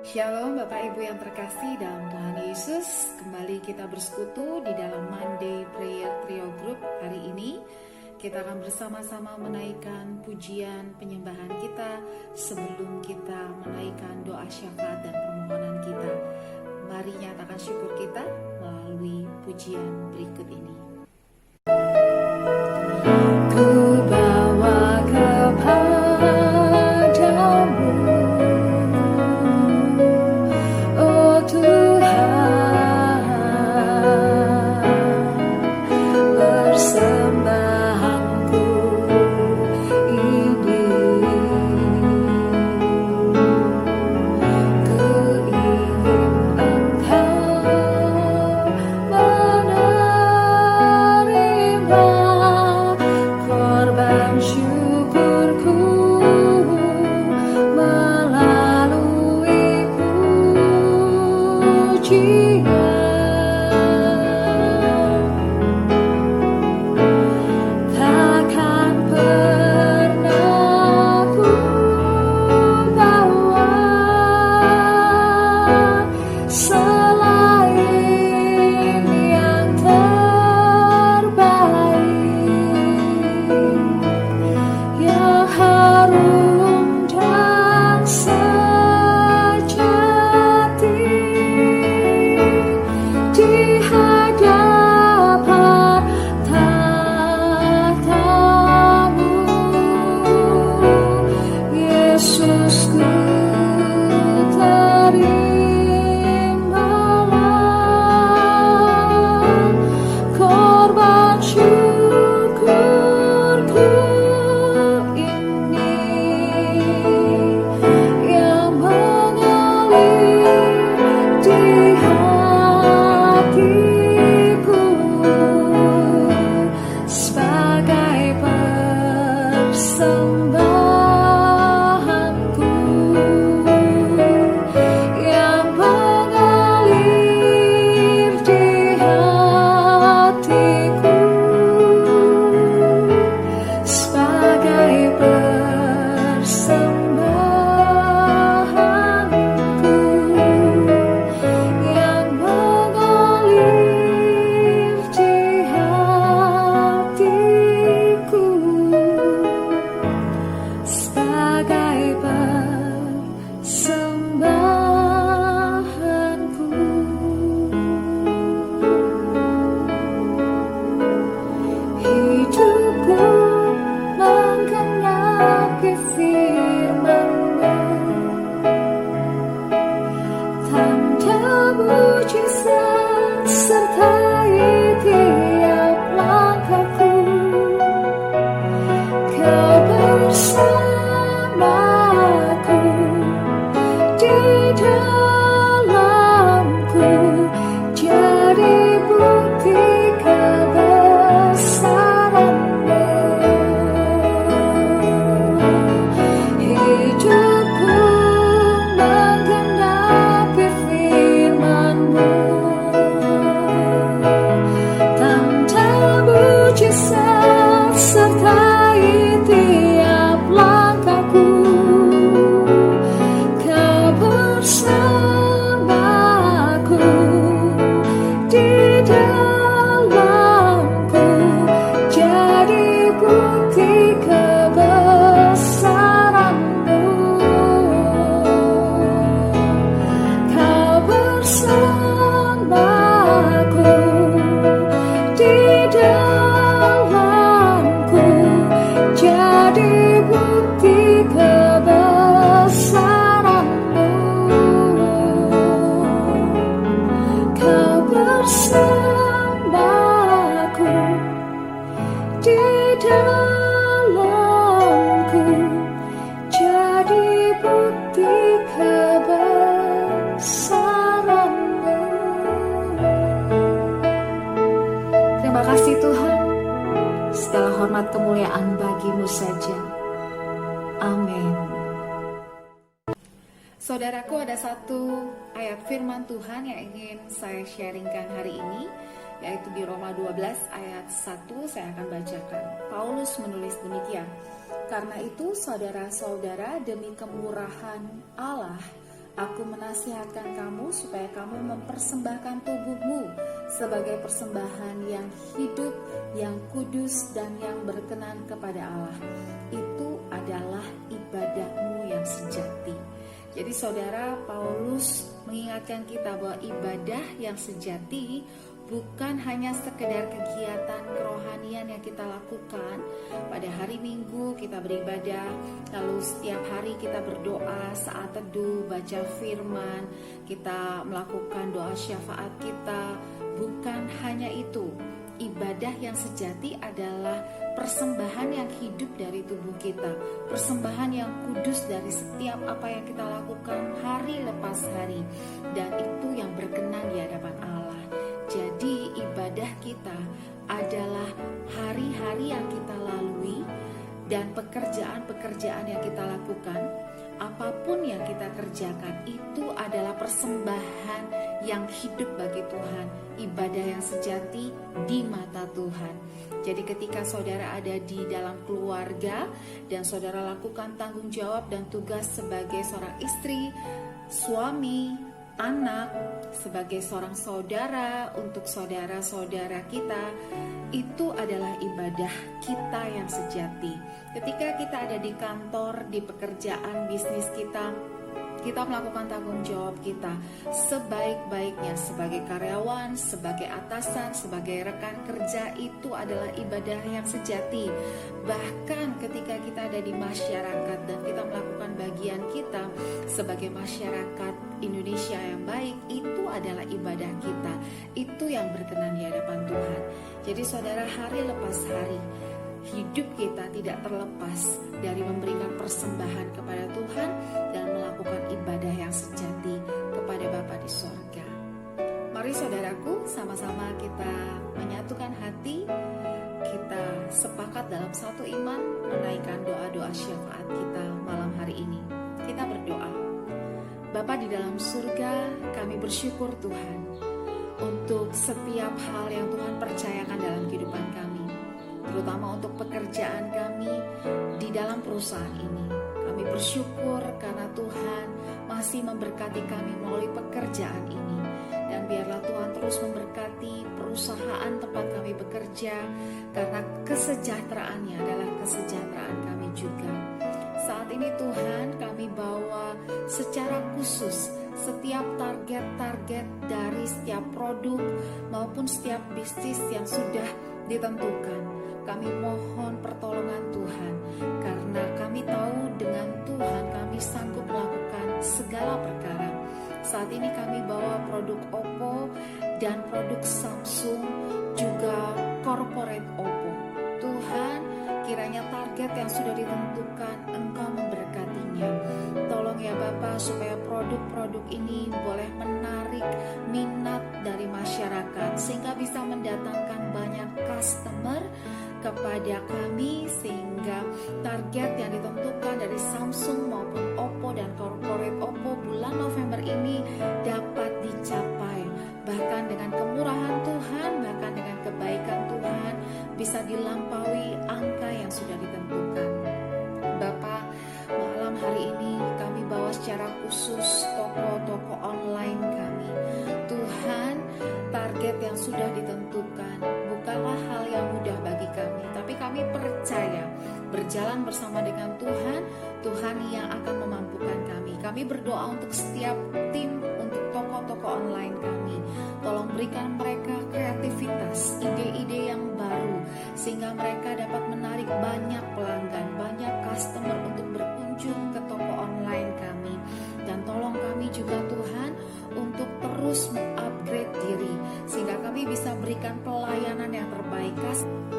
Shalom Bapak Ibu yang terkasih dalam Tuhan Yesus. Kembali kita bersekutu di dalam Monday Prayer Trio Group. Hari ini kita akan bersama-sama menaikkan pujian penyembahan kita sebelum kita menaikkan doa syafaat dan permohonan kita. Mari nyatakan syukur kita melalui pujian berikut ini. Ku bawa kepadamu, oh Tuhan, persembahanku ini. Ku ingin Engkau menerima korban syukurku melalui pujian. Takkan pernah ku bawa selain yang terbaik, yang harum dan sejati di hadapan tahta-Mu. Yesus, ku terimalah korban syukurku ini yang mengalir di hatiku sebagai persembahanku, yang mengalir di hatiku sebagai persembahanku, yang mengalir di hatiku sebagai persembahanku. Hidupku menggenapi firman-Mu, tanda mujizat sertai tiap langkahku. Kau bersamaku di dalamku, jadi bukti kebesaran-Mu. Hidupku menggenapi firman-Mu, tanda mujizat sertai tiap langkahku. Kau bersamaku di dalamku, jadi bukti kebesaran-Mu. Kau bersamaku di dalamku, jadi bukti kebesaran-Mu. Kau bersamaku di dalamku, jadi bukti kebesaran-Mu. Terima kasih Tuhan, segala hormat kemuliaan bagi-Mu saja. Amin. Saudaraku, ada satu ayat firman Tuhan yang ingin saya sharingkan hari ini, yaitu di Roma 12 ayat 1. Saya akan bacakan. Paulus menulis demikian, Karena itu saudara-saudara, demi kemurahan Allah, aku menasihatkan kamu supaya kamu mempersembahkan tubuhmu sebagai persembahan yang hidup, yang kudus, dan yang berkenan kepada Allah. Itu adalah ibadahmu yang sejati. Jadi saudara, Paulus mengingatkan kita bahwa ibadah yang sejati bukan hanya sekedar kegiatan kerohanian yang kita lakukan. Pada hari Minggu kita beribadah, lalu setiap hari kita berdoa, saat teduh, baca firman, kita melakukan doa syafaat kita. Bukan hanya itu. Ibadah yang sejati adalah persembahan yang hidup dari tubuh kita, persembahan yang kudus dari setiap apa yang kita lakukan hari lepas hari, dan itu yang berkenan di hadapan Allah. Jadi ibadah kita adalah hari-hari yang kita lalui dan pekerjaan-pekerjaan yang kita lakukan. Apapun yang kita kerjakan itu adalah persembahan yang hidup bagi Tuhan, ibadah yang sejati di mata Tuhan. Jadi ketika saudara ada di dalam keluarga dan saudara lakukan tanggung jawab dan tugas sebagai seorang istri, suami, anak, sebagai seorang saudara untuk saudara-saudara kita, itu adalah ibadah kita yang sejati. Ketika kita ada di kantor, di pekerjaan bisnis kita melakukan tanggung jawab kita sebaik-baiknya sebagai karyawan, sebagai atasan, sebagai rekan kerja. Itu adalah ibadah yang sejati. Bahkan ketika kita ada di masyarakat dan kita melakukan bagian kita sebagai masyarakat Indonesia yang baik, itu adalah ibadah kita. Itu yang berkenan di hadapan Tuhan. Jadi saudara, hari lepas hari hidup kita tidak terlepas dari memberikan persembahan kepada Tuhan dan melakukan ibadah yang sejati kepada Bapa di sorga. Mari saudaraku, sama-sama kita menyatukan hati, kita sepakat dalam satu iman menaikkan doa-doa syafaat kita malam hari ini. Kita berdoa. Bapa di dalam surga, kami bersyukur Tuhan untuk setiap hal yang Tuhan percayakan dalam kehidupan kami, terutama untuk pekerjaan kami di dalam perusahaan ini. Kami bersyukur karena Tuhan masih memberkati kami melalui pekerjaan ini. Dan biarlah Tuhan terus memberkati perusahaan tempat kami bekerja, karena kesejahteraannya adalah kesejahteraan kami juga. Saat ini Tuhan, kami bawa secara khusus setiap target-target dari setiap produk maupun setiap bisnis yang sudah ditentukan. Kami mohon pertolongan Tuhan, karena kami tahu dengan Tuhan kami sanggup melakukan segala perkara. Saat ini kami bawa produk Oppo dan produk Samsung, juga corporate Oppo. Tuhan, kiranya target yang sudah ditentukan Engkau memberkatinya. Tolong ya Bapa, supaya produk-produk ini boleh menarik minat dari masyarakat, sehingga bisa mendatangkan banyak customer kepada kami, sehingga target yang ditentukan dari Samsung maupun Oppo dan corporate Oppo bulan November ini dapat dicapai. Bahkan dengan kemurahan Tuhan, bahkan dengan kebaikan Tuhan, bisa dilampaui angka yang sudah ditentukan. Bapa, malam hari ini kami bawa secara khusus toko-toko online kami. Tuhan, target yang sudah ditentukan bukanlah hal yang mudah bagi kami, tapi kami percaya berjalan bersama dengan Tuhan, Tuhan yang akan memampukan kami. Kami berdoa untuk setiap tim, untuk toko-toko online kami. Tolong berikan mereka kreativitas, ide-ide yang baru, sehingga mereka dapat menarik banyak pelanggan, banyak customer untuk berkunjung ke toko online kami. Dan tolong kami juga Tuhan untuk terus mengupgrade diri, sehingga kami bisa berikan pelayanan yang terbaik,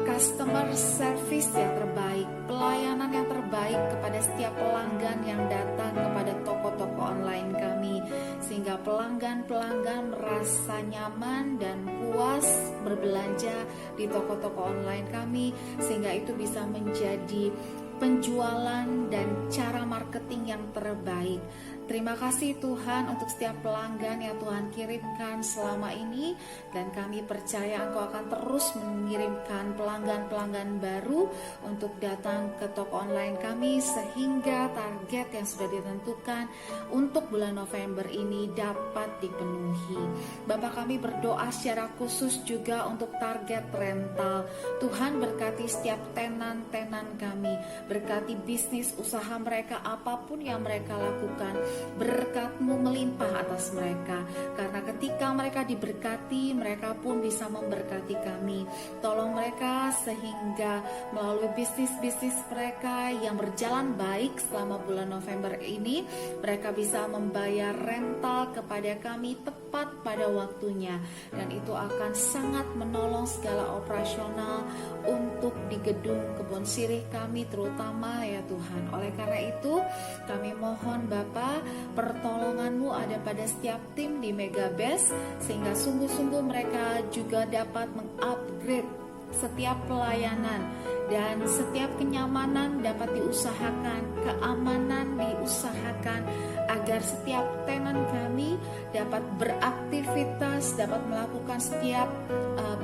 customer service yang terbaik, pelayanan yang terbaik kepada setiap pelanggan yang datang kepada toko-toko online kami, sehingga pelanggan-pelanggan merasa nyaman dan puas berbelanja di toko-toko online kami, sehingga itu bisa menjadi penjualan dan cara marketing yang terbaik. Terima kasih Tuhan untuk setiap pelanggan yang Tuhan kirimkan selama ini, dan kami percaya Engkau akan terus mengirimkan pelanggan-pelanggan baru untuk datang ke toko online kami sehingga target yang sudah ditentukan untuk bulan November ini dapat dipenuhi. Bapak, kami berdoa secara khusus juga untuk target rental. Tuhan berkati setiap tenan-tenan kami, berkati bisnis usaha mereka, apapun yang mereka lakukan. Berkat-Mu melimpah atas mereka, karena ketika mereka diberkati, mereka pun bisa memberkati kami. Tolong mereka sehingga melalui bisnis-bisnis mereka yang berjalan baik selama bulan November ini, mereka bisa membayar rental kepada kami tepat pada waktunya, dan itu akan sangat menolong segala operasional untuk di gedung kebun sirih kami terutama ya Tuhan. Oleh karena itu kami mohon Bapa, pertolongan-Mu ada pada setiap tim di Megabest, sehingga sungguh-sungguh mereka juga dapat mengupgrade setiap pelayanan dan setiap kenyamanan dapat diusahakan, keamanan diusahakan, agar setiap tenan kami dapat beraktivitas, dapat melakukan setiap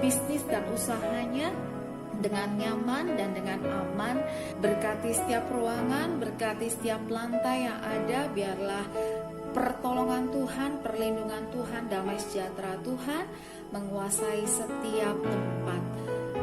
bisnis dan usahanya dengan nyaman dan dengan aman. Berkati setiap ruangan, berkati setiap lantai yang ada, biarlah pertolongan Tuhan, perlindungan Tuhan, damai sejahtera Tuhan menguasai setiap tempat,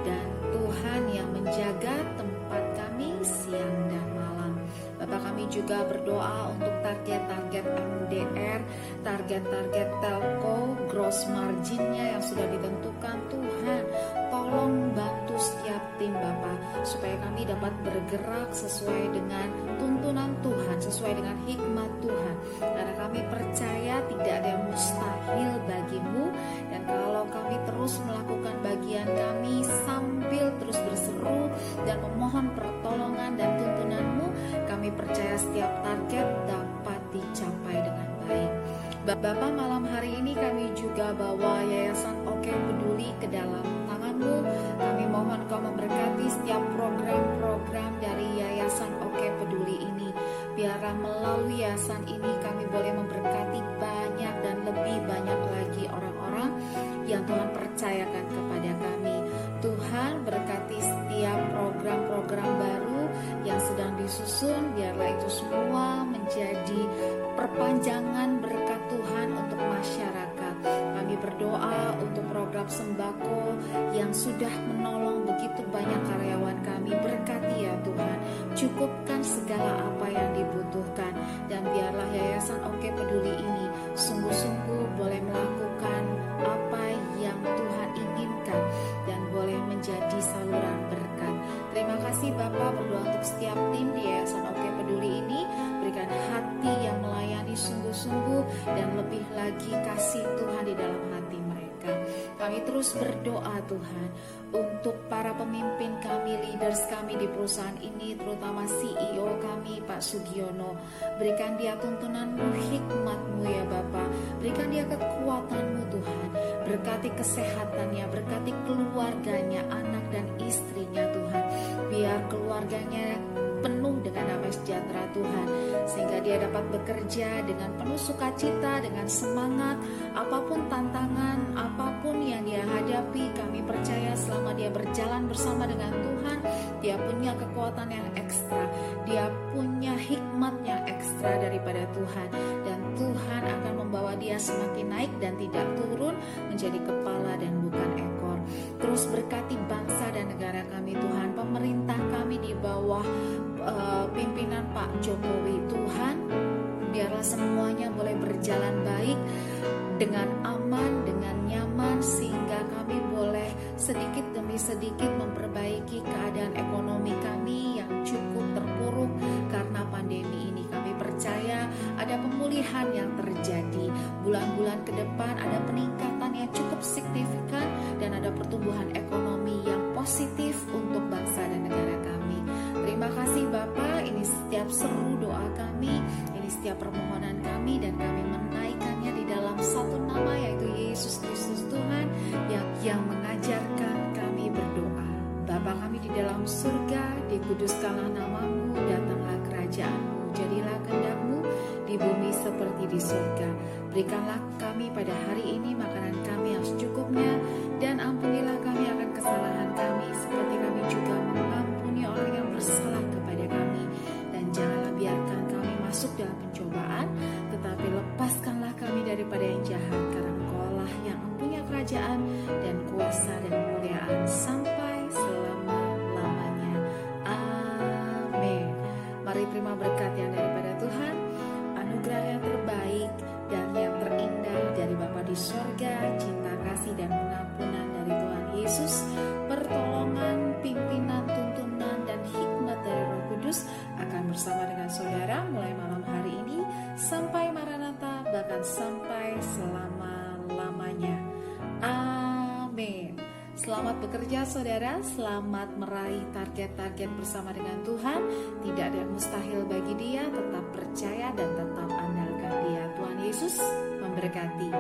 dan Tuhan yang menjaga tempat kami siang dan malam. Bapak, kami juga berdoa untuk target-target MDR, target-target telco, gross marginnya yang sudah ditentukan. Tuhan, tolong bantu setiap tim Bapak, supaya kami dapat bergerak sesuai dengan tuntunan Tuhan, sesuai dengan hikmat Tuhan. Karena kami percaya tidak ada yang mustahil bagi-Mu, dan kalau kami terus melakukan bagian kami sambil terus berseru dan memohon pertolongan dan tuntunan-Mu, kami percaya setiap target dapat dicapai dengan baik. Bapak, malam hari ini kami juga bawa Yayasan Oke Peduli ke dalam tangan-Mu. Kami mohon Kau memberkati setiap program-program dari Yayasan Oke Peduli ini. Biarlah melalui yayasan ini kami boleh memberkati banyak dan lebih banyak lagi orang-orang yang Tuhan percayakan kepada kami. Tuhan, berkati setiap program-program baru yang sedang disusun, biarlah itu semua menjadi perpanjangan berkat Tuhan untuk masyarakat. Kami berdoa untuk program sembako yang sudah menolong begitu banyak karyawan kami. Berkati ya Tuhan, cukupkan segala apa yang dibutuhkan, dan biarlah Yayasan Oke Peduli ini sungguh-sungguh boleh melakukan apa yang Tuhan inginkan dan boleh menjadi saluran berkat. Terima kasih Bapak, berdoa untuk setiap tim di Yayasan Oke Peduli ini. Berikan hati yang melayani sungguh-sungguh dan lebih lagi kasih Tuhan di dalam hati mereka. Kami terus berdoa Tuhan untuk para pemimpin kami, leaders kami di perusahaan ini, terutama CEO kami Pak Sugiono. Berikan dia tuntunan-Mu, hikmat-Mu ya Bapa. Berikan dia kekuatan-Mu Tuhan. Berkati kesehatannya, berkati keluarganya, anak dan istrinya Tuhan. Biar keluarganya penuh dengan damai sejahtera Tuhan, sehingga dia dapat bekerja dengan penuh sukacita, dengan semangat. Apapun tantangan, apapun yang dia hadapi, kami percaya selama dia berjalan bersama dengan Tuhan, dia punya kekuatan yang ekstra, dia punya hikmat yang ekstra daripada Tuhan, dan Tuhan akan membawa dia semakin naik dan tidak turun, menjadi kepala dan bukan ekor. Terus berkati bangsa dan negara kami Tuhan, pemerintah kami di bawah pimpinan Pak Jokowi Tuhan, biarlah semuanya boleh berjalan baik dengan aman, dengan nyaman, sehingga kami boleh sedikit demi sedikit memperbaiki keadaan ekonomi kami yang cukup terpuruk karena pandemi ini. Kami percaya ada pemulihan yang terjadi. Bulan-bulan ke depan ada peningkatan yang cukup signifikan dan ada pertumbuhan ekonomi yang positif untuk bangsa dan negara kami. Terima kasih Bapak, ini setiap seru doa kami, ini setiap permohonan kami, dan kami menaikkannya di dalam satu nama, yaitu Yesus Kristus Tuhan yang mengajarkan kami berdoa. Bapa kami di dalam surga, dikuduskanlah nama-Mu, datanglah kerajaan-Mu, jadilah kehendak-Mu di bumi seperti di surga. Berikanlah kami pada hari ini makanan kami yang secukupnya, dan ampunilah kami akan kesalahan kami seperti kami juga mengampuni orang yang bersalah kepada kami. Dan janganlah biarkan kami masuk dalam pencobaan, tetapi lepaskanlah kami daripada yang jahat, karena Engkau-lah yang mempunyai kerajaan dan kuasa dan kemuliaan sampai selama-lamanya. Amin. Mari terima berkat yang daripada Tuhan, anugerah yang terbaik dan yang terindah dari Bapa di sorga, cinta kasih dan pengampunan dari Tuhan Yesus, pertolongan, pimpinan, tuntunan dan hikmat dari Roh Kudus akan bersama dengan saudara mulai malam hari ini sampai Maranatha, bahkan sampai selama-lamanya. Amin. Selamat bekerja saudara, selamat meraih target-target bersama dengan Tuhan. Tidak ada yang mustahil bagi Dia, tetap percaya dan tetap andalkan Dia. Tuhan Yesus memberkati.